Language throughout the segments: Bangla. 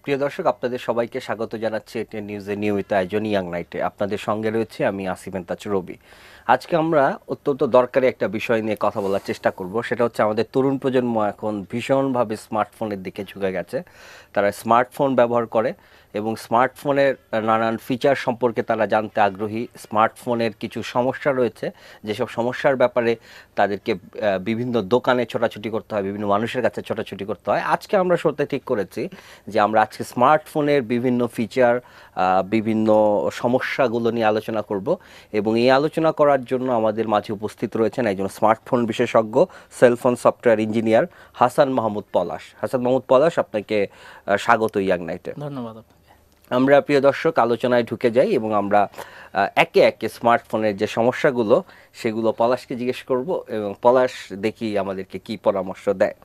প্রিয় দর্শক, আপনাদের সবাইকে স্বাগত জানাচ্ছি এটিএন নিউজের নিয়মিত আয়োজন ইয়াং নাইটে। আপনাদের সঙ্গে রয়েছে আমি আসিফ এন্তাজ রবি। আজকে আমরা অত্যন্ত দরকারি একটা বিষয় নিয়ে কথা বলার চেষ্টা করব। সেটা হচ্ছে আমাদের তরুণ প্রজন্ম এখন ভীষণভাবে স্মার্টফোনের দিকে ঝুঁকে গেছে। তারা স্মার্টফোন ব্যবহার করে এবং স্মার্টফোনের নানান ফিচার সম্পর্কে তারা জানতে আগ্রহী। স্মার্টফোনের কিছু সমস্যা রয়েছে, যেসব সমস্যার ব্যাপারে তাদেরকে বিভিন্ন দোকানে ছোটাছুটি করতে হয়, বিভিন্ন মানুষের কাছে ছোটাছুটি করতে হয়। আজকে আমরা শুরুতে ঠিক করেছি যে আমরা আজকে স্মার্টফোনের বিভিন্ন ফিচার, বিভিন্ন সমস্যাগুলো নিয়ে আলোচনা করব এবং এই আলোচনা করার জন্য আমাদের মাঝে উপস্থিত রয়েছেন একজন স্মার্টফোন বিশেষজ্ঞ, cellphone software engineer Hasan Mahmud Palash. Hasan Mahmud Palash, আপনাকে স্বাগত ইয়াং নাইটে। ধন্যবাদ। আমরা প্রিয় দর্শক আলোচনায় ঢুকে যাই এবং আমরা একে একে স্মার্টফোনের যে সমস্যাগুলো সেগুলো পলাশকে জিজ্ঞেস করব এবং পলাশ দেখি আমাদেরকে কি পরামর্শ দেয়।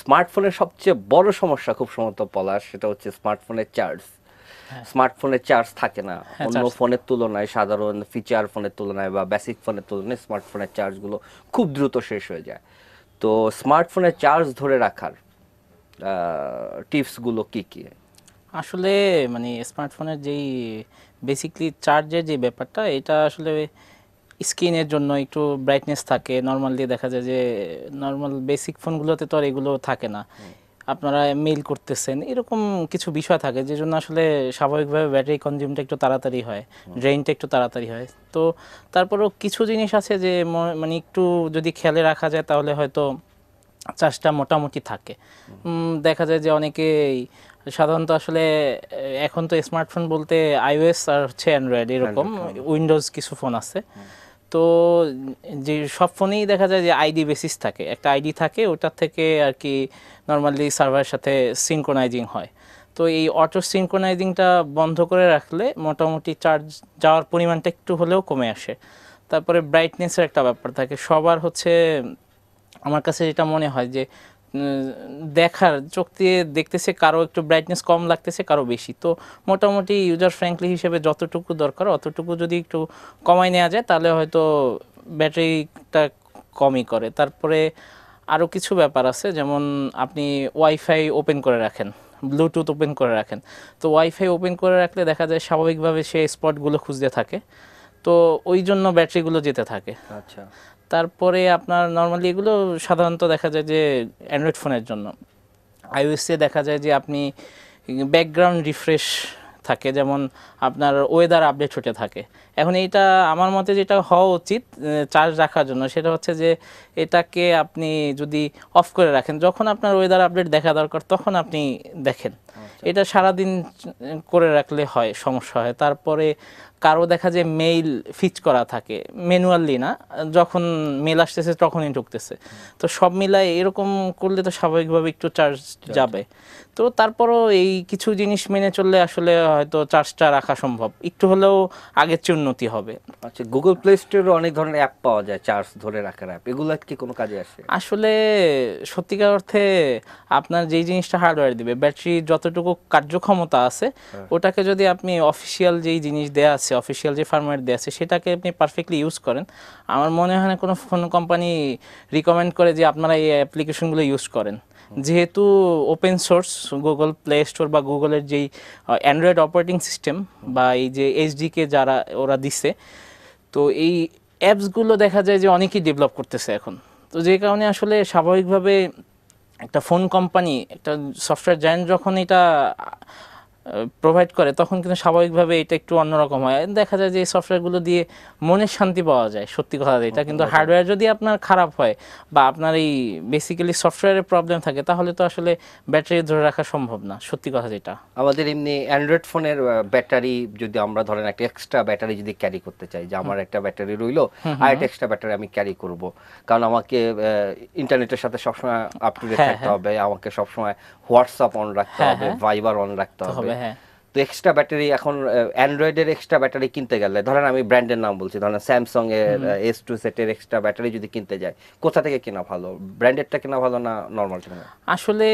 স্মার্টফোনের সবচেয়ে বড় সমস্যা খুব সম্ভবত পলাশ, সেটা হচ্ছে স্মার্টফোনের চার্জ। স্মার্টফোনের চার্জ থাকে না অন্য ফোনের তুলনায়, সাধারণ ফিচার ফোনের তুলনায় বা বেসিক ফোনের তুলনায় স্মার্টফোনের চার্জগুলো খুব দ্রুত শেষ হয়ে যায়। তো স্মার্টফোনের চার্জ ধরে রাখার টিপসগুলো কি কি? আসলে মানে স্মার্টফোনের যেই বেসিকলি চার্জের যে ব্যাপারটা, এটা আসলে স্ক্রিনের জন্য একটু ব্রাইটনেস থাকে। নর্মালি দেখা যায় যে নর্মাল বেসিক ফোনগুলোতে তো আর এগুলো থাকে না। আপনারা মেইল করতেছেন, এরকম কিছু বিষয় থাকে যে জন্য আসলে স্বাভাবিকভাবে ব্যাটারি কনজিউমটা একটু তাড়াতাড়ি হয়, ড্রেইনটা একটু তাড়াতাড়ি হয়। তো তারপরেও কিছু জিনিস আছে যে মানে একটু যদি খেয়ালে রাখা যায় তাহলে হয়তো চার্জটা মোটামুটি থাকে। দেখা যায় যে অনেকেই সাধারণত আসলে এখন তো স্মার্টফোন বলতে আইওএস আর হচ্ছে অ্যান্ড্রয়েড, এরকম উইন্ডোজ কিছু ফোন আছে। তো যে সব ফোনেই দেখা যায় যে আইডি বেসিস থাকে, একটা আইডি থাকে, ওটার থেকে আর কি নর্মালি সার্ভারের সাথে সিনক্রোনাইজিং হয়। তো এই অটো সিনক্রোনাইজিংটা বন্ধ করে রাখলে মোটামুটি চার্জ যাওয়ার পরিমাণটা একটু হলেও কমে আসে। তারপরে ব্রাইটনেসের একটা ব্যাপার থাকে সবার, হচ্ছে আমার কাছে যেটা মনে হয় যে দেখার চোখ দিয়ে দেখতেছে কারো একটু ব্রাইটনেস কম লাগতেছে, কারো বেশি। তো মোটামুটি ইউজার ফ্রেন্ডলি হিসেবে যতটুকু দরকার অতটুকু যদি একটু কমাই নেওয়া যায় তাহলে হয়তো ব্যাটারিটা কমই করে। তারপরে আরও কিছু ব্যাপার আছে, যেমন আপনি ওয়াইফাই ওপেন করে রাখেন, ব্লুটুথ ওপেন করে রাখেন। তো ওয়াইফাই ওপেন করে রাখলে দেখা যায় স্বাভাবিকভাবে সে স্পটগুলো খুঁজতে থাকে, তো ওই জন্য ব্যাটারিগুলো যেতে থাকে। আচ্ছা। তারপরে আপনার নর্মালি এগুলো সাধারণত দেখা যায় যে অ্যান্ড্রয়েড ফোনের জন্য। আইওএসে দেখা যায় যে আপনি ব্যাকগ্রাউন্ড রিফ্রেশ থাকে, যেমন আপনার ওয়েদার আপডেট হতে থাকে। এখন এইটা আমার মতে যেটা হওয়া উচিত চার্জ রাখার জন্য, সেটা হচ্ছে যে এটাকে আপনি যদি অফ করে রাখেন, যখন আপনার ওয়েদার আপডেট দেখা দরকার তখন আপনি দেখেন। এটা সারাদিন করে রাখলে হয় সমস্যা হয়। তারপরে কারো দেখা যায় মেইল ফিচ করা থাকে ম্যানুয়ালি, না যখন মেল আসতেছে তখনই ঢুকতেছে। তো সব মিলায় এরকম করলে তো স্বাভাবিকভাবে একটু চার্জ যাবে। তো তারপরও এই কিছু জিনিস মেনে চললে আসলে হয়তো চার্জটা রাখা সম্ভব, একটু হলেও আগের চেয়ে উন্নতি হবে। আচ্ছা, গুগল প্লে স্টোরে অনেক ধরনের অ্যাপ পাওয়া যায় চার্জ ধরে রাখার অ্যাপ, এগুলো কি কোনো কাজে আসে? আসলে সত্যিকার অর্থে আপনার যেই জিনিসটা হার্ডওয়্যার দিবে, ব্যাটারি যতটুকু কার্যক্ষমতা আছে ওটাকে যদি আপনি অফিসিয়াল যেই জিনিস দেয়া আছে, অফিসিয়াল যে ফার্মওয়্যার দেয়া আছে সেটাকে আপনি পারফেক্টলি ইউজ করেন, আমার মনে হয় না কোনো ফোন কোম্পানি রিকমেন্ড করে যে আপনারা এই অ্যাপ্লিকেশনগুলো ইউজ করেন। যেহেতু open source Google play store বা গুগলের যেই অ্যান্ড্রয়েড অপারেটিং সিস্টেম বা এই যে এইচডিকে যারা ওরা দিছে, তো এই অ্যাপসগুলো দেখা যায় যে অনেকেই ডেভেলপ করতেছে এখন। তো যে কারণে আসলে স্বাভাবিকভাবে একটা ফোন কোম্পানি, একটা সফটওয়্যার জায়ান্ট যখন এটা প্রোভাইড করে তখন কিন্তু স্বাভাবিকভাবে এটা একটু অন্যরকম হয়। দেখা যায় যে এই সফটওয়্যারগুলো দিয়ে মনের শান্তি পাওয়া যায়, সত্যি কথা এটা। কিন্তু হার্ডওয়্যার যদি আপনার খারাপ হয় বা আপনার এই বেসিক্যালি সফটওয়্যারের প্রবলেম থাকে তাহলে তো আসলে ব্যাটারি ধরে রাখা সম্ভব না, সত্যি কথা যেটা। আমাদের এমনি অ্যান্ড্রয়েড ফোনের ব্যাটারি যদি আমরা ধরেন একটা এক্সট্রা ব্যাটারি যদি ক্যারি করতে চাই, যে আমার একটা ব্যাটারি রইলো আর একটা এক্সট্রা ব্যাটারি আমি ক্যারি করব, কারণ আমাকে ইন্টারনেটের সাথে সবসময় আপ টু ডেট থাকতে হবে, আমাকে সবসময় হোয়াটসঅ্যাপ অন রাখতে হবে, ভাইবার অন রাখতে হবে। তো এক্সট্রা ব্যাটারি এখন অ্যান্ড্রয়েডের এক্সট্রা ব্যাটারি কিনতে গেলে, ধরেন আমি ব্র্যান্ডের নাম বলছি, ধরেন স্যামসাং এর S2 সেটের এক্সট্রা ব্যাটারি যদি কিনতে যাই, কোথা থেকে কেনা ভালো? ব্র্যান্ডেডটা কেনা ভালো না নর্মালটা কেনা? আসলে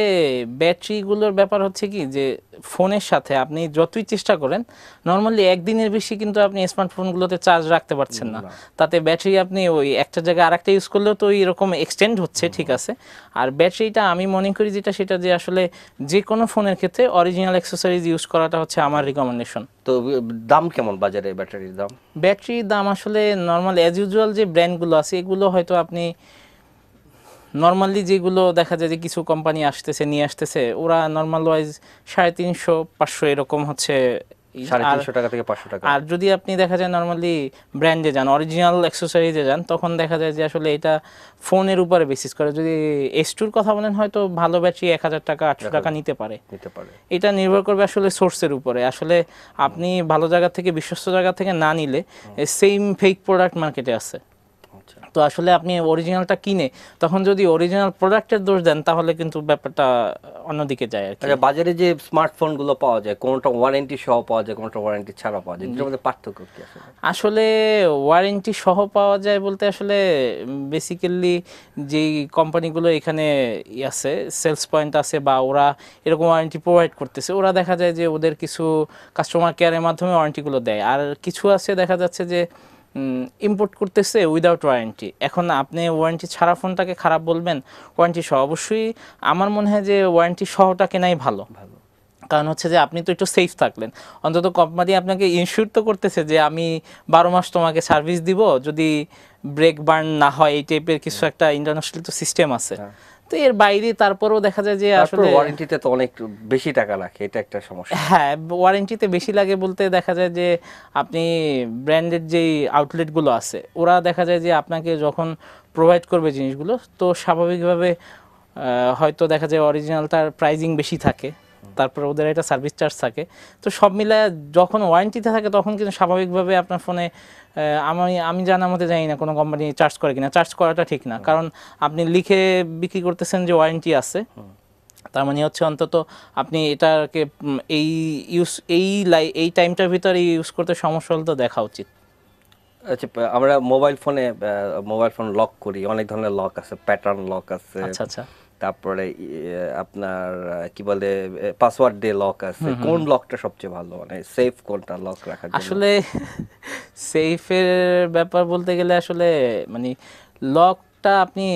ব্যাটারিগুলোর ব্যাপার হচ্ছে কি যে ফোনের সাথে আপনি যতই চেষ্টা করেন নর্মালি একদিনের বেশি কিন্তু আপনি স্মার্টফোনগুলোতে চার্জ রাখতে পারছেন না। তাতে ব্যাটারি আপনি ওই একটা জায়গায় আরেকটা ইউজ করলেও তো এরকম এক্সটেন্ড হচ্ছে, ঠিক আছে। আর ব্যাটারিটা আমি মনে করি যেটা সেটা যে আসলে যে কোনো ফোনের ক্ষেত্রে অরিজিনাল অ্যাক্সেসরিজ ইউজ করাটা হচ্ছে আমার রিকমেন্ডেশন। তো দাম কেমন বাজারে ব্যাটারির দাম? ব্যাটারির দাম আসলে নর্মাল অ্যাজ ইউজুয়াল যে ব্র্যান্ডগুলো আছে এগুলো হয়তো আপনি নর্মালি যেগুলো দেখা যায় যে কিছু কোম্পানি আসতেছে নিয়ে আসতেছে ওরা নর্মাল ওয়াইজ 350-500 এরকম হচ্ছে। 350 টাকা থেকে 500 টাকা। আর যদি আপনি দেখা যায় নর্মালি ব্র্যান্ডে যান, অরিজিনাল অ্যাক্সেসরিজে যান, তখন দেখা যায় যে আসলে এটা ফোনের উপরে বেসিস করে। যদি S2 কথা বলেন হয়তো ভালো ব্যাটারি 1000 টাকা 800 টাকা নিতে পারে। এটা নির্ভর করবে আসলে সোর্সের উপরে। আসলে আপনি ভালো জায়গা থেকে বিশ্বস্ত জায়গা থেকে না নিলে সেম ফেক প্রোডাক্ট মার্কেটে আছে। তো আসলে আপনি অরিজিনালটা কিনে তখন যদি অরিজিনাল প্রোডাক্টের দোষ দেন তাহলে কিন্তু ব্যাপারটা অন্যদিকে যায় আর কি। আচ্ছা, বাজারে যে স্মার্টফোন গুলো পাওয়া যায় কোনটা ওয়ারেন্টি সহ পাওয়া যায়, কোনটা ওয়ারেন্টি ছাড়া পাওয়া যায়, এর মধ্যে পার্থক্য কি আসলে? আসলে ওয়ারেন্টি সহ পাওয়া যায় বলতে আসলে বেসিক্যালি যেই কোম্পানিগুলো এখানে আছে সেলস পয়েন্ট আছে বা ওরা এরকম ওয়ারেন্টি প্রোভাইড করতেছে, ওরা দেখা যায় যে ওদের কিছু কাস্টমার কেয়ারের মাধ্যমে ওয়ারেন্টিগুলো দেয়। আর কিছু আছে দেখা যাচ্ছে যে ইম্পোর্ট করতেছে উইদাউট ওয়ারেন্টি। এখন আপনি ওয়ারেন্টি ছাড়া ফোনটাকে খারাপ বলবেন, ওয়ারেন্টি সহ? অবশ্যই আমার মনে হয় যে ওয়ারেন্টি সহটা কেনাই ভালো। কারণ হচ্ছে যে আপনি তো একটু সেফ থাকলেন, অন্তত কোম্পানি আপনাকে ইনস্যুর তো করতেছে যে আমি 12 মাস তোমাকে সার্ভিস দিব, যদি ব্রেক বার্ন না হয়, এই টাইপের কিছু একটা ইন্টারন্যাশনাল তো সিস্টেম আছে। তো এর বাইরে তারপরেও দেখা যায় যে আসলে ওয়ারেন্টিতে তো অনেক বেশি টাকা লাগে, এটা একটা সমস্যা। হ্যাঁ, ওয়ারেন্টিতে বেশি লাগে বলতে দেখা যায় যে আপনি ব্র্যান্ডের যেই আউটলেটগুলো আছে ওরা দেখা যায় যে আপনাকে যখন প্রোভাইড করবে জিনিসগুলো, তো স্বাভাবিকভাবে হয়তো দেখা যায় অরিজিনালটার প্রাইজিং বেশি থাকে, তারপর ওদের একটা সার্ভিস চার্জ থাকে। তো সব মিলায় যখন ওয়ারেন্টিতে থাকে তখন কিন্তু স্বাভাবিকভাবে আপনার ফোনে আমি জানার মতে জানি না কোনো কোম্পানি চার্জ করে কিনা। চার্জ করাটা ঠিক না, কারণ আপনি লিখে বিক্রি করতেছেন যে ওয়ারেন্টি আছে, তার মানে হচ্ছে অন্তত আপনি এটাকে এই টাইমটার ভিতরে ইউজ করতে সমস্যা হলে তো দেখা উচিত। আচ্ছা, আমরা মোবাইল ফোন লক করি, অনেক ধরনের লক আছে, প্যাটার্ন লক আছে, আচ্ছা আচ্ছা, তারপরে আপনার কি বলে পাসওয়ার্ড দিয়ে লক আছে। কোন লকটা সবচেয়ে ভালো, মানে সেফ কোনটা লক রাখার জন্য? আসলে সেফের ব্যাপার বলতে গেলে আসলে মানে লকটা আপনি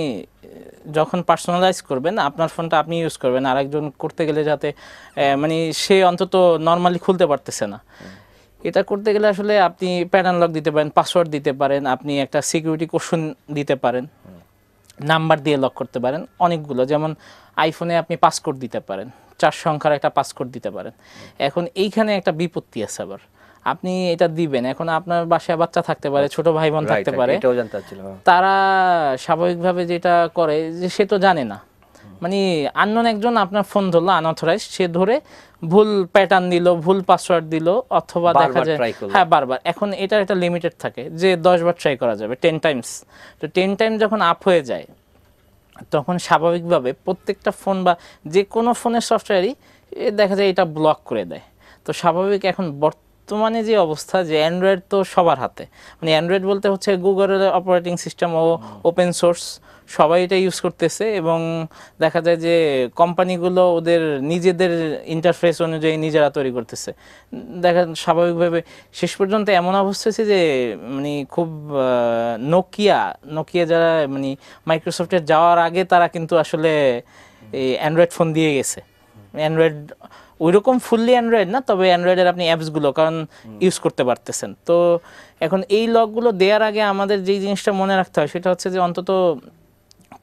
যখন পার্সোনালাইজ করবেন আপনার ফোনটা আপনি ইউজ করবেন, আরেকজন করতে গেলে যাতে মানে সে অন্তত নর্মালি খুলতে পারতেছে না, এটা করতে গেলে আসলে আপনি প্যাটার্ন লক দিতে পারেন, পাসওয়ার্ড দিতে পারেন, আপনি একটা সিকিউরিটি কোশ্চেন দিতে পারেন, নাম্বার দিয়ে লক করতে পারেন অনেকগুলো। যেমন আইফোনে আপনি পাসকোড দিতে পারেন, 4 সংখ্যার একটা পাসকোড দিতে পারেন। এখন এইখানে একটা বিপত্তি আছে, আবার আপনি এটা দিবেন, এখন আপনার বাসায় বাচ্চা থাকতে পারে, ছোট ভাই বোন থাকতে পারে, তারা স্বাভাবিকভাবে যেটা করে যে সে তো জানে না, মানে আননোন একজন আপনার ফোন ধরলো আনঅথরাইজ, সে ধরে ভুল প্যাটার্ন দিল, ভুল পাসওয়ার্ড দিল, অথবা দেখা যায় হ্যাঁ বারবার। এখন এটার একটা লিমিটেড থাকে যে 10 বার ট্রাই করা যাবে, 10 টাইমস। তো 10 টাইম যখন আপ হয়ে যায় তখন স্বাভাবিকভাবে প্রত্যেকটা ফোন বা যে কোনো ফোনের সফটওয়্যারই দেখা যায় এটা ব্লক করে দেয়। তো স্বাভাবিক এখন বর্তমানে যে অবস্থা যে অ্যান্ড্রয়েড তো সবার হাতে, মানে অ্যান্ড্রয়েড বলতে হচ্ছে গুগলের অপারেটিং সিস্টেম ও ওপেন সোর্স, সবাই এটা ইউজ করতেছে, এবং দেখা যায় যে কোম্পানিগুলো ওদের নিজেদের ইন্টারফেস অনুযায়ী নিজেরা তৈরি করতেছে। দেখা স্বাভাবিকভাবে শেষ পর্যন্ত এমন অবস্থা হয়েছে যে মানে খুব নোকিয়া যারা মানে মাইক্রোসফটের যাওয়ার আগে তারা কিন্তু আসলে এই অ্যান্ড্রয়েড ফোন দিয়ে গেছে। অ্যান্ড্রয়েড ওইরকম ফুললি অ্যান্ড্রয়েড না, তবে অ্যান্ড্রয়েডের আপনি অ্যাপসগুলো কারণ ইউজ করতে পারতেছেন। তো এখন এই লকগুলো দেওয়ার আগে আমাদের যেই জিনিসটা মনে রাখতে হয় সেটা হচ্ছে যে অন্তত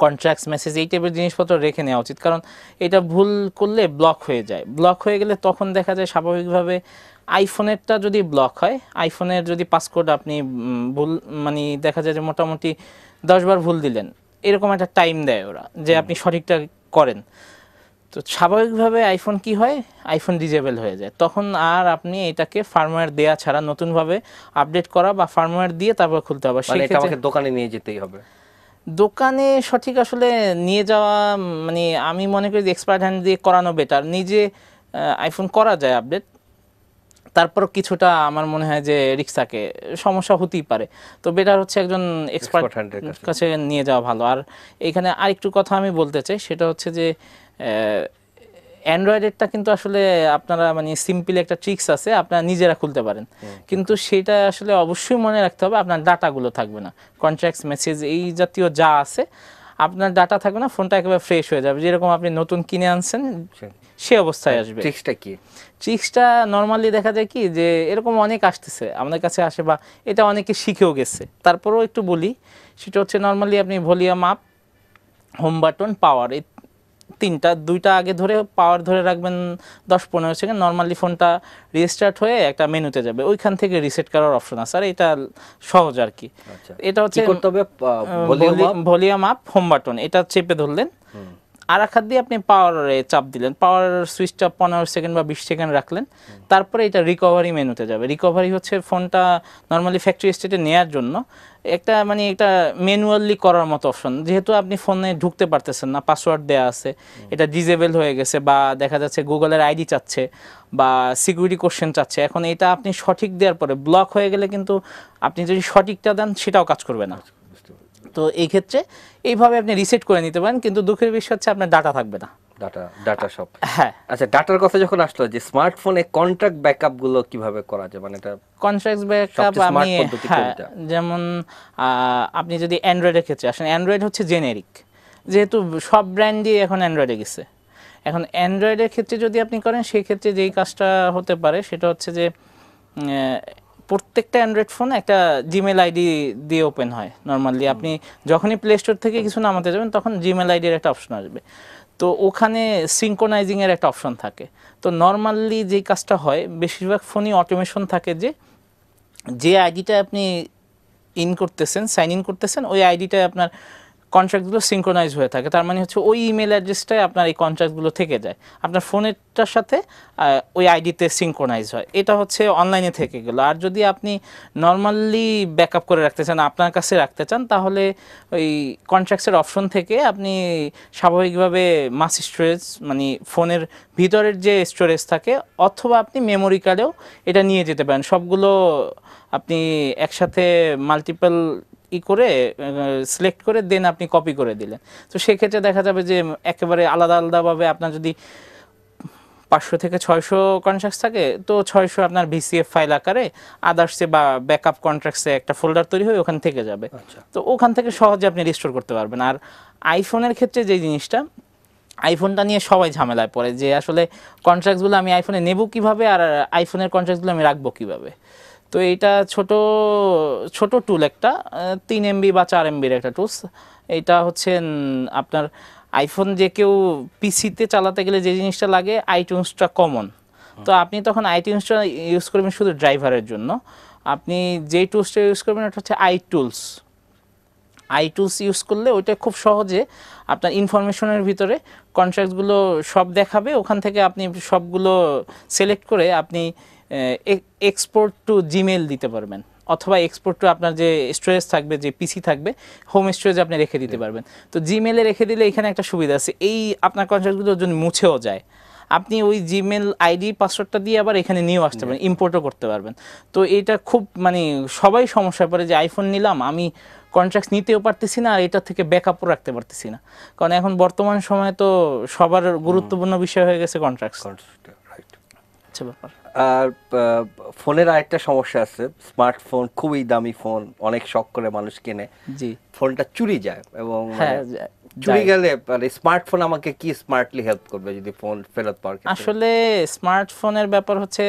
কন্ট্রাক্টস মেসেজ এই টাইপের জিনিসপত্র রেখে নেওয়া উচিত, কারণ এটা ভুল করলে ব্লক হয়ে যায়। ব্লক হয়ে গেলে তখন দেখা যায় স্বাভাবিকভাবে আইফোনেরটা যদি ব্লক হয়, আইফোনের যদি পাসকোড আপনি ভুল মানে দেখা যায় যে মোটামুটি 10 বার ভুল দিলেন, এরকম একটা টাইম দেয় ওরা যে আপনি সঠিকটা করেন। তো স্বাভাবিকভাবে আইফোন কি হয়, আইফোন ডিজেবল হয়ে যায়। তখন আর আপনি এটাকে ফার্মওয়্যার দেয়া ছাড়া নতুনভাবে আপডেট করা বা ফার্মওয়্যার দিয়ে তারপর খুলতে হবে। সেটা আমাকে দোকানে নিয়ে যেতেই হবে। দোকানে সঠিক আসলে নিয়ে যাওয়া মানে আমি মনে করি এক্সপার্ট হ্যান্ড দিয়ে করানো বেটার। নিজে আইফোন করা যায় আপডেট, তারপর কিছুটা আমার মনে হয় যে রিস্ক থাকে, সমস্যা হতেই পারে। তো বেটার হচ্ছে একজন এক্সপার্ট কাছে নিয়ে যাওয়া ভালো। আর এখানে আরেকটু কথা আমি বলতে চাই, সেটা হচ্ছে যে অ্যান্ড্রয়েডেরটা কিন্তু আসলে আপনারা মানে সিম্পল একটা ট্রিক্স আছে, আপনারা নিজেরা খুলতে পারেন, কিন্তু সেটা আসলে অবশ্যই মনে রাখতে হবে আপনার ডাটাগুলো থাকবে না, কন্ট্রাক্টস মেসেজ এই জাতীয় যা আছে আপনার ডাটা থাকবে না, ফোনটা একেবারে ফ্রেশ হয়ে যাবে, যেরকম আপনি নতুন কিনে আনছেন সে অবস্থায় আসবে। ট্রিক্সটা কি? ট্রিক্সটা নর্মালি দেখা যায় কি যে এরকম অনেক আসতেছে আমাদের কাছে আসে, বা এটা অনেকে শিখেও গেছে, তারপরেও একটু বলি, সেটা হচ্ছে নর্মালি আপনি ভলিউম আপ, হোম বাটন, পাওয়ার, এই দুইটা আগে ধরে পাওয়ার ধরে রাখবেন 10-15 সেকেন্ড, নর্মালি ফোনটা রিস্টার্ট হয়ে একটা মেনুতে যাবে, ওইখান থেকে রিসেট করার অপশন আছে, আর এটা সহজ আর কি। আচ্ছা, এটা হচ্ছে কি করতে হবে? ভলিউম আপ, হোম বাটন এটা চেপে ধরলেন, আর এক হাত দিয়ে আপনি পাওয়ারে চাপ দিলেন, পাওয়ার সুইচটা 15 সেকেন্ড বা 20 সেকেন্ড রাখলেন, তারপরে এটা রিকভারি মেনুতে যাবে। রিকভারি হচ্ছে ফোনটা নর্মালি ফ্যাক্টরি স্টেটে নেওয়ার জন্য একটা মানে এটা ম্যানুয়ালি করার মতো অপশন, যেহেতু আপনি ফোনে ঢুকতে পারতেছেন না, পাসওয়ার্ড দেওয়া আছে, এটা ডিজেবল হয়ে গেছে, বা দেখা যাচ্ছে গুগলের আইডি চাচ্ছে বা সিকিউরিটি কোশ্চেন চাচ্ছে, এখন এটা আপনি সঠিক দেওয়ার পরে ব্লক হয়ে গেলে কিন্তু আপনি যদি সঠিকটা দেন সেটাও কাজ করবে না। তো এই ক্ষেত্রে এইভাবে আপনি রিসেট করে নিতে পারেন, কিন্তু দুঃখের বিষয় হচ্ছে আপনার ডাটা থাকবে না। ডাটা সব। হ্যাঁ, আচ্ছা, ডাটার কথা যখন আসলো, যে স্মার্টফোনে কন্ট্রাক্ট ব্যাকআপ গুলো কিভাবে করা যায়, মানে এটা কন্ট্রাক্ট ব্যাকআপ আমি যেমন আপনি যদি অ্যান্ড্রয়েডের ক্ষেত্রে আসেন, অ্যান্ড্রয়েড হচ্ছে জেনেরিক, যেহেতু সব ব্র্যান্ডই এখন অ্যান্ড্রয়েডে গেছে। এখন অ্যান্ড্রয়েডের ক্ষেত্রে যদি আপনি করেন, সেই ক্ষেত্রে যেই কাজটা হতে পারে সেটা হচ্ছে যে প্রত্যেকটা অ্যান্ড্রয়েড ফোন একটা জিমেল আইডি দিয়ে ওপেন হয় নর্মালি। আপনি যখনই প্লে স্টোর থেকে কিছু নামাতে যাবেন তখন জিমেল আইডির একটা অপশন আসবে, তো ওখানে সিঙ্ক্রোনাইজিংয়ের একটা অপশন থাকে। তো নর্মালি যেই কাজটা হয়, বেশিরভাগ ফোনই অটোমেশন থাকে, যে আইডিটা আপনি সাইন ইন করতেছেন, ওই আইডিটায় আপনার কন্ট্রাক্টগুলো সিঙ্ক্রোনাইজ হয়ে থাকে। তার মানে হচ্ছে ওই ইমেল অ্যাড্রেসটাই আপনার এই কন্ট্রাক্টগুলো থেকে যায়, আপনার ফোনেরটার সাথে ওই আইডিতে সিঙ্ক্রোনাইজ হয়। এটা হচ্ছে অনলাইনে থেকে গেল। আর যদি আপনি নর্মালি ব্যাকআপ করে রাখতে চান, আপনার কাছে রাখতে চান, তাহলে ওই কন্ট্রাক্টসের অপশন থেকে আপনি স্বাভাবিকভাবে মাস স্টোরেজ, মানে ফোনের ভিতরের যে স্টোরেজ থাকে, অথবা আপনি মেমোরি কার্ডেও এটা নিয়ে যেতে পারেন। সবগুলো আপনি একসাথে মাল্টিপল করে সিলেক্ট করে দেন আপনি কপি করে দিলেন, তো সেক্ষেত্রে দেখা যাবে যে একেবারে আলাদা আলাদাভাবে আপনার যদি 500 থেকে 600 কন্ট্রাক্টস থাকে, তো 600 আপনার ভিসিএফ ফাইল আকারে আদার্সে বা ব্যাকআপ কন্ট্রাক্টসে একটা ফোল্ডার তৈরি হয়ে ওখান থেকে যাবে। তো ওখান থেকে সহজে আপনি রিস্টোর করতে পারবেন। আর আইফোনের ক্ষেত্রে যে জিনিসটা, আইফোনটা নিয়ে সবাই ঝামেলায় পড়ে যে আসলে কন্ট্রাক্টসগুলো আমি আইফোনে নেব কিভাবে, আর আইফোনের কন্ট্রাক্টসগুলো আমি রাখবো কিভাবে। তো এইটা ছোট টুল, একটা 3 MB বা 4 MBর একটা টুলস। এটা হচ্ছে আপনার আইফোন যে কেউ পিসিতে চালাতে গেলে যে জিনিসটা লাগে, আইটিউনসটা কমন, তো আপনি তখন আইটিউনসটা ইউজ করবেন শুধু ড্রাইভারের জন্য। আপনি যেই টুলসটা ইউজ করবেন ওটা হচ্ছে আইটুলস ইউজ করলে ওইটা খুব সহজে আপনার ইনফরমেশনের ভিতরে কন্ট্রাক্টগুলো সব দেখাবে, ওখান থেকে আপনি সবগুলো সিলেক্ট করে আপনি এক্সপোর্ট টু জিমেল দিতে পারবেন, অথবা এক্সপোর্ট টু আপনার যে স্টোরেজ থাকবে, যে পিসি থাকবে, হোম স্টোরেজে আপনি রেখে দিতে পারবেন। তো জিমেলে রেখে দিলে এখানে একটা সুবিধা আছে, এই আপনার কন্ট্রাক্টগুলো যদি মুছেও যায়, আপনি ওই জিমেল আইডি পাসওয়ার্ডটা দিয়ে আবার এখানে নিয়েও আসতে পারেন, ইম্পোর্টও করতে পারবেন। তো এটা খুব মানে সবাই সমস্যায় পড়ে যে আইফোন নিলাম, আমি কন্ট্রাক্ট নিতেও পারতেছি না, আর এটা থেকে ব্যাকআপও রাখতে পারতেছি না, কারণ এখন বর্তমান সময়ে তো সবার গুরুত্বপূর্ণ বিষয় হয়ে গেছে কন্ট্রাক্ট। আচ্ছা, ব্যাপার। আর ফোনের আরেকটা সমস্যা আছে, স্মার্টফোন খুবই দামি ফোন, অনেক শখ করে মানুষ কেনে, জি, ফোনটা চুরি যায়, এবং হ্যাঁ, চুরি গেলে স্মার্টফোন আমাকে কি স্মার্টলি হেল্প করবে যদি ফোন ফেরত পাওয়ার ক্ষেত্রে? আসলে স্মার্টফোনের ব্যাপার হচ্ছে,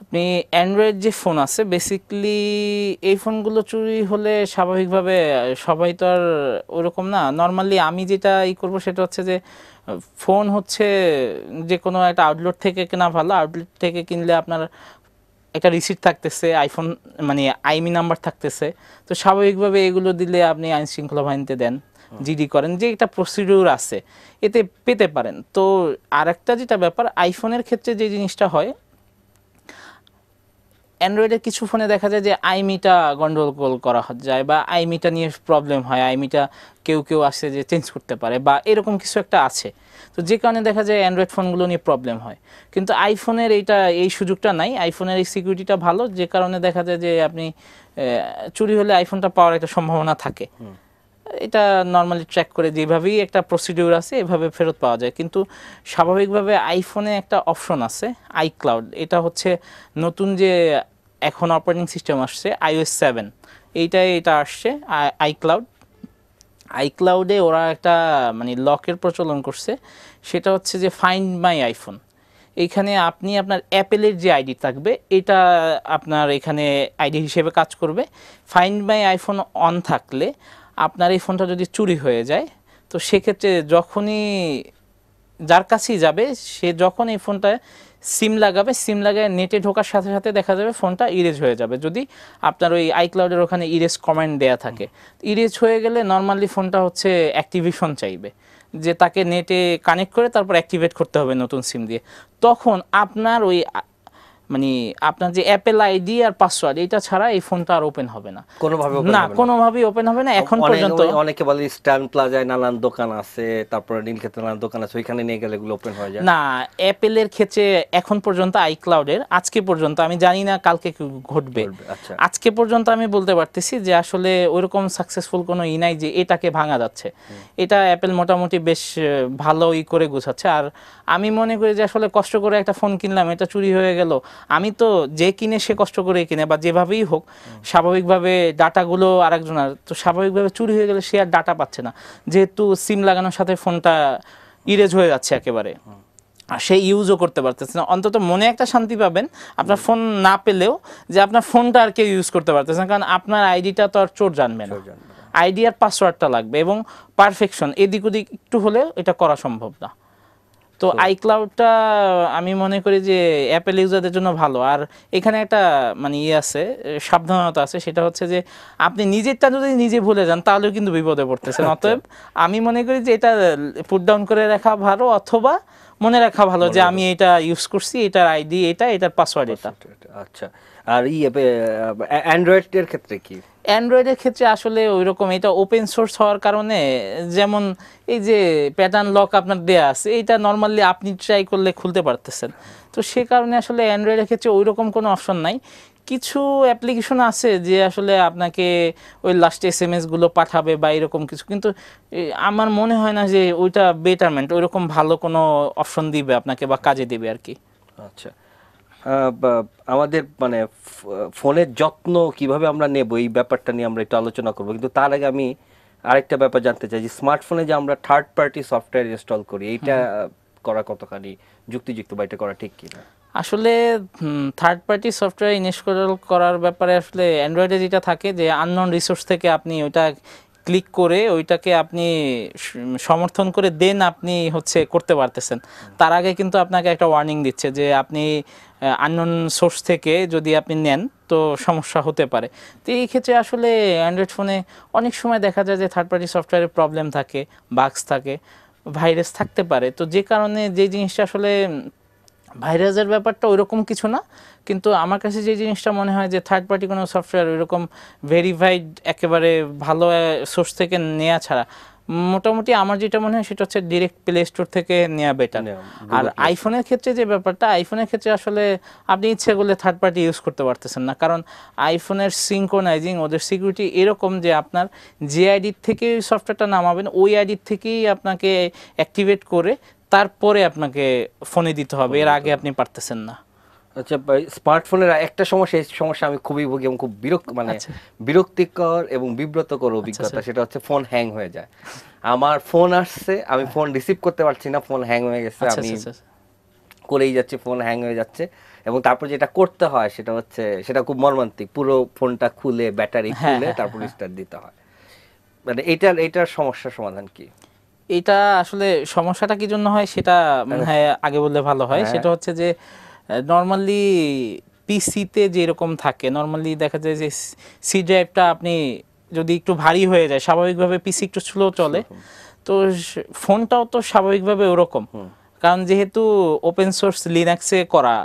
আপনি অ্যান্ড্রয়েড যে ফোন আছে বেসিকলি এই ফোনগুলো চুরি হলে স্বাভাবিকভাবে সবাই তো আর ওরকম না। নর্মালি আমি যেটা করবো সেটা হচ্ছে যে ফোন হচ্ছে যে কোনো একটা আউটলেট থেকে কেনা ভালো। আউটলেট থেকে কিনলে আপনার একটা রিসিট থাকতেছে, আইফোন মানে আইমি নাম্বার থাকতেছে, তো স্বাভাবিকভাবে এগুলো দিলে আপনি আইন শৃঙ্খলা বাহিনীতে দেন, জিডি করেন, যে একটা প্রসিডিউর আছে, এতে পেতে পারেন। তো আরেকটা যেটা ব্যাপার, আইফোনের ক্ষেত্রে যে জিনিসটা হয়, অ্যান্ড্রয়েডের কিছু ফোনে দেখা যায় যে আইমিটা গন্ডগোল করা যায়, বা আইমিটা নিয়ে প্রবলেম হয়, আইমিটা কেউ আসে যে চেঞ্জ করতে পারে, বা এরকম কিছু একটা আছে। তো যে কারণে দেখা যায় অ্যান্ড্রয়েড ফোনগুলো নিয়ে প্রবলেম হয়, কিন্তু আইফোনের এই সুযোগটা নাই, আইফোনের এই সিকিউরিটিটা ভালো, যে কারণে দেখা যায় যে আপনি চুরি হলে আইফোনটা পাওয়ার একটা সম্ভাবনা থাকে। এটা নর্মালি ট্র্যাক করে যেভাবেই একটা প্রসিডিউর আছে এভাবে ফেরত পাওয়া যায়। কিন্তু স্বাভাবিকভাবে আইফোনে একটা অপশন আছে আইক্লাউড, এটা হচ্ছে নতুন যে এখন অপারেটিং সিস্টেম আসছে iOS 7, এটা আসছে আইক্লাউড। আইক্লাউডে ওরা একটা মানে লকের প্রচলন করছে, সেটা হচ্ছে যে ফাইন্ড মাই আইফোন। এইখানে আপনি আপনার অ্যাপেলের যে আইডি থাকবে এটা আপনার এখানে আইডি হিসেবে কাজ করবে। ফাইন্ড মাই আইফোন অন থাকলে আপনার এই ফোনটা যদি চুরি হয়ে যায়, তো সেক্ষেত্রে যখনই যার কাছেই যাবে সে যখন এই ফোনটা সিম লাগাবে, সিম লাগায় নেটে ঢোকার সাথে সাথে দেখা যাবে ফোনটা ইরেজ হয়ে যাবে, যদি আপনার ওই আইক্লাউডের ওখানে ইরেজ কমান্ড দেয়া থাকে। ইরেজ হয়ে গেলে নর্মালি ফোনটা হচ্ছে অ্যাক্টিভেশন চাইবে, যে তাকে নেটে কানেক্ট করে তারপর অ্যাক্টিভেট করতে হবে নতুন সিম দিয়ে। তখন আপনার ওই মানে আপনার যে অ্যাপেল আইডি আর পাসওয়ার্ড এটা ছাড়া এই ফোনটা আর ওপেন হবে না, কোনোভাবে না কোনোভাবেই ওপেন হবে না এখন পর্যন্ত। অনেকে বলে স্ট্যান্ড প্লাজায় নানান দোকান আছে, তারপরে নীলক্ষেতে নানান দোকান আছে, ওইখানে নিয়ে গেলে এগুলো ওপেন হয়ে যায়। না, অ্যাপেলের ক্ষেত্রে এখন পর্যন্ত আইক্লাউডের আজকে পর্যন্ত, আমি জানি না কালকে কি ঘটবে, আচ্ছা, আজকে পর্যন্ত আমি বলতে পারতেছি যে আসলে ওইরকম সাকসেসফুল কোনো নাই যে এটাকে ভাঙা যাচ্ছে। এটা অ্যাপেল মোটামুটি বেশ ভালোই করে গুছাচ্ছে। আর আমি মনে করি যে আসলে কষ্ট করে একটা ফোন কিনলাম, এটা চুরি হয়ে গেল, আমি তো যে কিনে সে কষ্ট করে কিনে বা যেভাবেই হোক স্বাভাবিকভাবে ডাটাগুলো আরেকজনের, তো স্বাভাবিকভাবে চুরি হয়ে গেলে সে আর ডাটা পাচ্ছে না, যেহেতু সিম লাগানোর সাথে ফোনটা ইরেজ হয়ে যাচ্ছে একেবারে, আর সে ইউজও করতে পারতেছে না। অন্তত মনে একটা শান্তি পাবেন আপনার ফোন না পেলেও, যে আপনার ফোনটা আর কেউ ইউজ করতে পারতেছে না, কারণ আপনার আইডিটা তো আর চোর জানবে না, আইডি আর পাসওয়ার্ডটা লাগবে এবং পারফেকশন এদিক ওদিক একটু হলেও এটা করা সম্ভব না। তো আইক্লাউডটা আমি মনে করি যে অ্যাপেল ইউজারদের জন্য ভালো। আর এখানে একটা মানে আছে, সাবধানতা আছে, সেটা হচ্ছে যে আপনি নিজেরটা যদি নিজে ভুলে যান তাহলেও কিন্তু বিপদে পড়তেছেন। অতএব আমি মনে করি যে এটা পুট ডাউন করে রাখা ভালো, অথবা মনে রাখা ভালো যে আমি এটা ইউজ করছি, এটার আইডি এটা, এটার পাসওয়ার্ড এটা। আচ্ছা, আর অ্যান্ড্রয়েড এর ক্ষেত্রে কি? অ্যান্ড্রয়েডের ক্ষেত্রে আসলে ওই রকম, এটা ওপেন সোর্স হওয়ার কারণে, যেমন এই যে প্যাটার্ন লক আপনার দেয়া আছে, এইটা নর্মালি আপনি ট্রাই করলে খুলতে পারতেছেন। তো সে কারণে আসলে অ্যান্ড্রয়েডের ক্ষেত্রে ওই রকম কোনো অপশন নাই। কিছু অ্যাপ্লিকেশন আছে যে আসলে আপনাকে ওই লাস্ট এসএমএসগুলো পাঠাবে বা এরকম কিছু, কিন্তু আমার মনে হয় না যে ওইটা বেটারমেন্ট ওই রকম ভালো কোনো অপশন দিবে আপনাকে বা কাজে দিবে আর কি। আচ্ছা, আমাদের মানে ফোনের যত্ন কিভাবে আমরা নেব এই ব্যাপারটা নিয়ে আমরা একটু আলোচনা করব, কিন্তু তার আগে আমি আরেকটা ব্যাপার জানতে চাই যে স্মার্টফোনে যে আমরা থার্ড পার্টি সফটওয়্যার ইনস্টল করি, এইটা করা কতখানি যুক্তিযুক্ত বা এটা করা ঠিক কিনা? আসলে থার্ড পার্টি সফটওয়্যার ইনস্টল করার ব্যাপারে আসলে অ্যান্ড্রয়েডে যেটা থাকে যে আননোন রিসোর্স থেকে আপনি ওইটা ক্লিক করে ওইটাকে আপনি সমর্থন করে দেন আপনি হচ্ছে করতে পারতেছেন। তার আগে কিন্তু আপনাকে একটা ওয়ার্নিং দিচ্ছে যে আপনি আননোন সোর্স থেকে যদি আপনি নেন তো সমস্যা হতে পারে। তো এই ক্ষেত্রে আসলে অ্যান্ড্রয়েড ফোনে অনেক সময় দেখা যায় যে থার্ড পার্টি সফটওয়্যারের প্রবলেম থাকে, বাগস থাকে, ভাইরাস থাকতে পারে। তো যে কারণে যে জিনিসটা আসলে ভাইরাসের ব্যাপারটা ওইরকম কিছু না, কিন্তু আমার কাছে যে জিনিসটা মনে হয় যে থার্ড পার্টি কোনো সফটওয়্যার ওইরকম ভেরিফাইড একেবারে ভালো সোর্স থেকে নেওয়া ছাড়া মোটামুটি আমার যেটা মনে হয় সেটা হচ্ছে ডিরেক্ট প্লে স্টোর থেকে নেওয়া বেটার। আর আইফোনের ক্ষেত্রে যে ব্যাপারটা, আইফোনের ক্ষেত্রে আসলে আপনি ইচ্ছে করলে থার্ড পার্টি ইউজ করতে পারতেছেন না, কারণ আইফোনের সিঙ্ক্রোনাইজিং ওদের সিকিউরিটি এরকম যে আপনার যে আইডির থেকে সফটওয়্যারটা নামাবেন ওই আইডির থেকেই আপনাকে অ্যাক্টিভেট করে তারপরে আপনাকে ফোনে দিতে হবে, এর আগে আপনি পারতেছেন না। আচ্ছা, স্মার্টফোনের একটা সমস্যা, এই সমস্যা আমি খুবই ভুগি এবং খুব বিরক্তিকর এবং বিব্রতকর অভিজ্ঞতা, সেটা হচ্ছে ফোন হ্যাং হয়ে যায়। আমার ফোন আসছে, আমি ফোন রিসিভ করতে পারছি না, ফোন হ্যাং হয়ে গেছে, আমি করেই যাচ্ছি, ফোন হ্যাং হয়ে যাচ্ছে, এবং তারপর যেটা করতে হয় সেটা হচ্ছে, সেটা খুব মর্মান্তিক, পুরো ফোনটা খুলে ব্যাটারি খুলে তারপর স্টার্ট দিতে হয়। মানে এটার সমস্যার সমাধান কি? এটা আসলে সমস্যাটা কি জন্য হয় সেটা মনে হয় আগে বললে ভালো হয়। সেটা হচ্ছে যে নর্মালি পিসিতে যেরকম থাকে, নর্মালি দেখা যায় যে সি ড্রাইভটা আপনি যদি একটু ভারী হয়ে যায়, স্বাভাবিকভাবে পিসি একটু স্লো চলে, তো ফোনটাও তো স্বাভাবিকভাবে ওরকম, কারণ যেহেতু ওপেন সোর্স লিনাক্সে করা,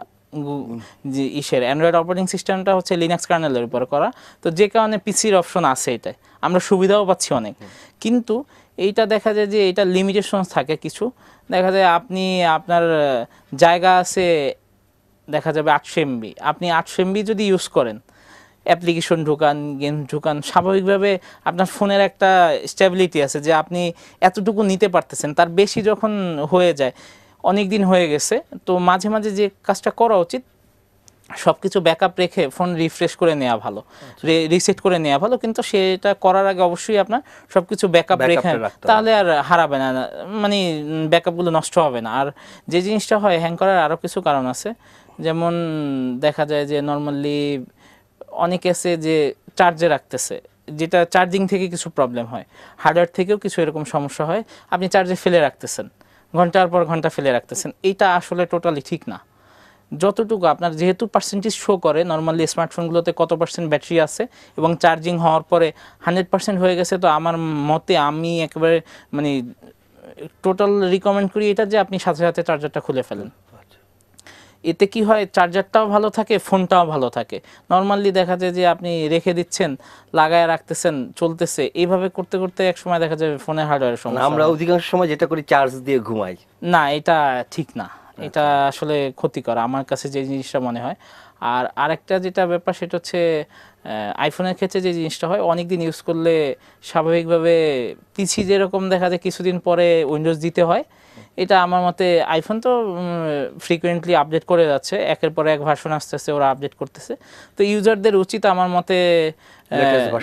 যে ইসের অ্যান্ড্রয়েড অপারেটিং সিস্টেমটা হচ্ছে লিনাক্স কার্নেলের উপর করা, তো যে কারণে পিসির অপশন আছে, এটাই আমরা সুবিধাও পাচ্ছি অনেক। কিন্তু এইটা দেখা যায় যে এটা লিমিটেশন থাকে কিছু, দেখা যায় আপনি আপনার জায়গা আছে দেখা যাবে 800 MB, আপনি 800 MB যদি ইউজ করেন অ্যাপ্লিকেশন ঢুকান, গেম ঢুকান, স্বাভাবিকভাবে আপনার ফোনের একটা স্টেবিলিটি আছে যে আপনি এতটুকু নিতে পারতেছেন, তার বেশি যখন হয়ে যায়, অনেক দিন হয়ে গেছে, তো মাঝে মাঝে যে কাজটা করা উচিত, সব কিছু ব্যাকআপ রেখে ফোন রিফ্রেশ করে নেওয়া ভালো, রিসেট করে নেওয়া ভালো, কিন্তু সেটা করার আগে অবশ্যই আপনার সব কিছু ব্যাকআপ রেখে, তাহলে আর হারাবে না, মানে ব্যাকআপগুলো নষ্ট হবে না। আর যে জিনিসটা হয়, হ্যাং করার আরও কিছু কারণ আছে, যেমন দেখা যায় যে নর্মালি অনেকে আছে যে চার্জে রাখতেছে, যেটা চার্জিং থেকে কিছু প্রবলেম হয়, হার্ডওয়্যার থেকেও কিছু এরকম সমস্যা হয়, আপনি চার্জে ফেলে রাখতেছেন, ঘন্টার পর ঘন্টা ফেলে রাখতেছেন, এইটা আসলে টোটালি ঠিক না। যতটুকু আপনার, যেহেতু পার্সেন্টেজ শো করে নর্মালি স্মার্টফোনগুলোতে কত পার্সেন্ট ব্যাটারি আছে এবং চার্জিং হওয়ার পরে 100% হয়ে গেছে, তো আমার মতে আমি একেবারে মানে টোটাল রিকমেন্ড করি এটা যে আপনি সাথে সাথে চার্জারটা খুলে ফেলেন। এতে কি হয়, চার্জারটাও ভালো থাকে, ফোনটাও ভালো থাকে। নর্মালি দেখা যায় যে আপনি রেখে দিচ্ছেন, লাগায় রাখতেছেন, চলতেছে, এইভাবে করতে করতে এক সময় দেখা যায় ফোনের হার্ডওয়্যারের সমস্যা। আমরা অধিকাংশ সময় যেটা করি চার্জ দিয়ে ঘুমাই। না, এটা ঠিক না, এটা আসলে ক্ষতিকর আমার কাছে যে জিনিসটা মনে হয়। আর আরেকটা যেটা ব্যাপার, সেটা হচ্ছে আইফোনের ক্ষেত্রে যে জিনিসটা হয়, অনেক দিন ইউজ করলে স্বাভাবিকভাবে পিসি যেরকম দেখা যায় কিছুদিন পরে উইন্ডোজ দিতে হয়, এটা আমার মতে আইফোন তো ফ্রিকুয়েন্টলি আপডেট করে যাচ্ছে, একের পর এক ভার্সন আসতেছে, ওরা আপডেট করতেছে, তো ইউজারদের উচিত আমার মতে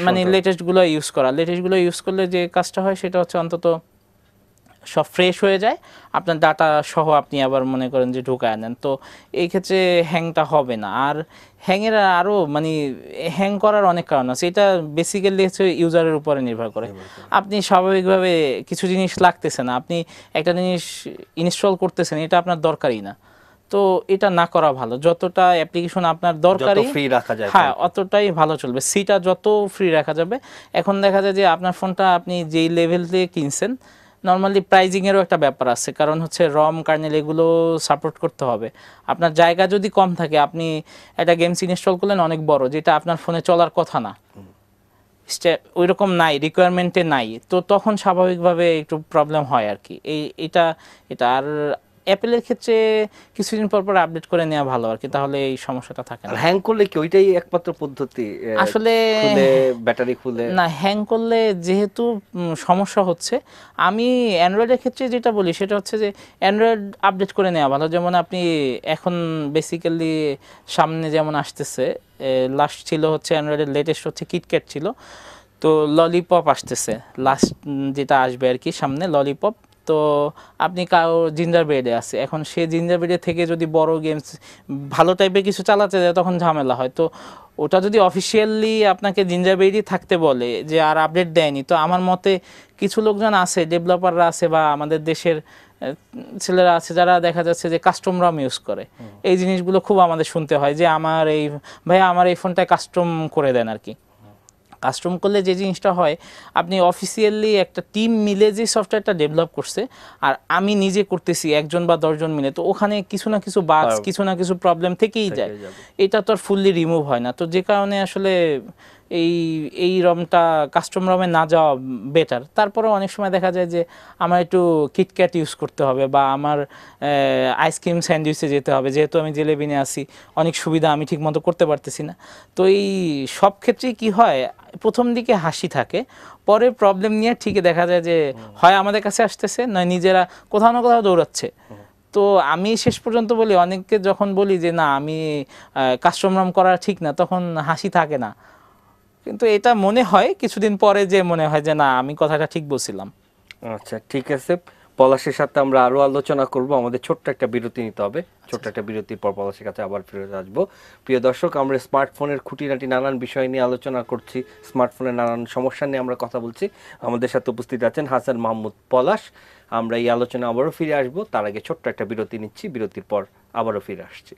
মানে লেটেস্টগুলো ইউজ করলে যে কাজটা হয় সেটা হচ্ছে অন্তত সব ফ্রেশ হয়ে যায়, আপনার ডাটা সহ আপনি আবার মনে করেন যে ঢুকায় নেন, তো এই ক্ষেত্রে হ্যাংটা হবে না। আর হ্যাংয়ের আরও মানে হ্যাং করার অনেক কারণ আছে, এটা বেসিক্যালি হচ্ছে ইউজারের উপরে নির্ভর করে। আপনি স্বাভাবিকভাবে কিছু জিনিস লাগতেছে না, আপনি একটা জিনিস ইনস্টল করতেছেন, এটা আপনার দরকারই না, তো এটা না করা ভালো। যতটা অ্যাপ্লিকেশন আপনার দরকারি ফ্রি রাখা যায়, হ্যাঁ, অতটাই ভালো চলবে, সিটা যত ফ্রি রাখা যাবে। এখন দেখা যায় যে আপনার ফোনটা আপনি যেই লেভেল দিয়ে কিনছেন, নর্মালি প্রাইজিংয়েরও একটা ব্যাপার আছে, কারণ হচ্ছে রম কার্নেল এগুলো সাপোর্ট করতে হবে। আপনার জায়গা যদি কম থাকে, আপনি একটা গেমস ইনস্টল করলেন অনেক বড়, যেটা আপনার ফোনে চলার কথা না, ওই রকম নাই, রিকোয়ারমেন্টে নাই, তো তখন স্বাভাবিকভাবে একটু প্রবলেম হয় আর কি। এটা এটা আর অ্যাপেলের ক্ষেত্রে কিছুদিন পর পর আপডেট করে নেওয়া ভালো আর কি, তাহলে এই সমস্যাটা থাকে না। হ্যাং করলে কি ওইটাই একমাত্র পদ্ধতি আসলে ব্যাটারি খুলে? না, হ্যাং করলে যেহেতু সমস্যা হচ্ছে, আমি অ্যান্ড্রয়েডের ক্ষেত্রে যেটা বলি সেটা হচ্ছে যে অ্যান্ড্রয়েড আপডেট করে নেওয়া ভালো। যেমন আপনি এখন বেসিক্যালি সামনে যেমন আসতেছে, লাস্ট ছিল হচ্ছে অ্যান্ড্রয়েডের লেটেস্ট হচ্ছে কিটক্যাট ছিল, তো ললিপপ আসতেছে লাস্ট, যেটা আসবে আর কি সামনে, ললিপপ। তো আপনি জিঞ্জার বেডে আছে, এখন সে জিঞ্জার বেডে থেকে যদি বড় গেমস ভালো টাইপের কিছু চালাতে যায়, তখন ঝামেলা হয়। তো ওটা যদি অফিসিয়ালি আপনাকে জিঞ্জার বেডই থাকতে বলে, যে আর আপডেট দেয়নি, তো আমার মতে কিছু লোকজন আছে, ডেভেলপাররা আছে, বা আমাদের দেশের ছেলেরা আছে, যারা দেখা যাচ্ছে যে কাস্টম রম ইউজ করে। এই জিনিসগুলো খুব আমাদের শুনতে হয় যে আমার এই ফোনটায় কাস্টম করে দেন আর কি। কাস্টম করলে যে জিনিসটা হয়, আপনি অফিসিয়ালি একটা টিম মিলে যে সফটওয়্যারটা ডেভেলপ করছে, আর আমি নিজে করতেছি 1 জন বা 10 জন মিলে, তো ওখানে কিছু না কিছু বাগস, কিছু না কিছু প্রবলেম থেকেই যায়, এটা তো আর ফুললি রিমুভ হয় না। তো যে কারণে আসলে এই রমটা কাস্টম রমে না যাওয়া বেটার। তারপরেও অনেক সময় দেখা যায় যে আমার একটু কিটক্যাট ইউজ করতে হবে, বা আমার আইসক্রিম স্যান্ডউইচে যেতে হবে, যেহেতু আমি জেলেবিনে আছি, অনেক সুবিধা আমি ঠিকমতো করতে পারতেছি না। তো এই সব ক্ষেত্রেই কি হয়, প্রথম দিকে হাসি থাকে, পরে প্রবলেম নিয়ে ঠিকই দেখা যায় যে হয় আমাদের কাছে আসতেছে, নয় নিজেরা কোথাও না কোথাও দৌড়াচ্ছে। তো আমি শেষ পর্যন্ত বলি, অনেককে যখন বলি যে না আমি কাস্টম রম করা ঠিক না, তখন হাসি থাকে না, কিন্তু এটা মনে হয় কিছুদিন পরে যে মনে হয় যে না, আমি কথাটা ঠিক বলছিলাম। আচ্ছা, ঠিক আছে, পলাশের সাথে আমরা আরো আলোচনা করব। আমাদের ছোট্ট একটা বিরতি নিতে হবে, ছোট্ট একটা বিরতির পর পলাশের কাছে আবার ফিরে আসবো। প্রিয় দর্শক, আমরা স্মার্টফোনের খুঁটিনাটি নানান বিষয় নিয়ে আলোচনা করছি, স্মার্টফোনের নানান সমস্যা নিয়ে আমরা কথা বলছি। আমাদের সাথে উপস্থিত আছেন হাসান মাহমুদ পলাশ। আমরা এই আলোচনা আবারও ফিরে আসবো, তার আগে ছোট্ট একটা বিরতি নিচ্ছি, বিরতির পর আবারও ফিরে আসছি।